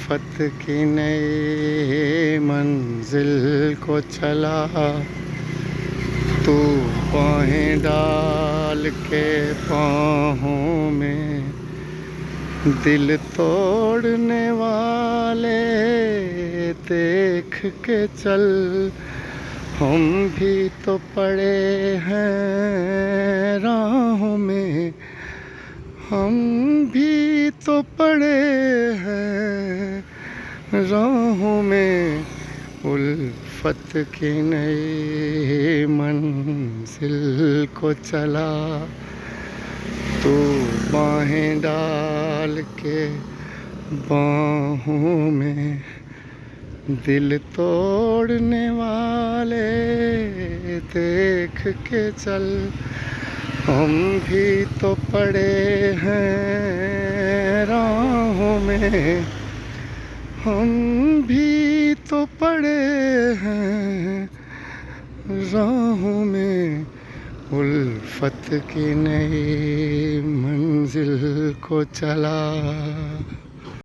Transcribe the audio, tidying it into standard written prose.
उल्फत की नई मंजिल को चला, तू बाहें डाल के बाहों में। दिल तोड़ने वाले देख के चल, हम भी तो पड़े हैं राहों में, हम भी तो पड़े हैं राहों में। उल्फत की नई मंजिल को चला, तू बाहें डाल के बाहों में। दिल तोड़ने वाले देख के चल, हम भी तो पड़े हैं राहों में, हम भी तो पड़े हैं राहों में। उल्फत की नई मंजिल को चला।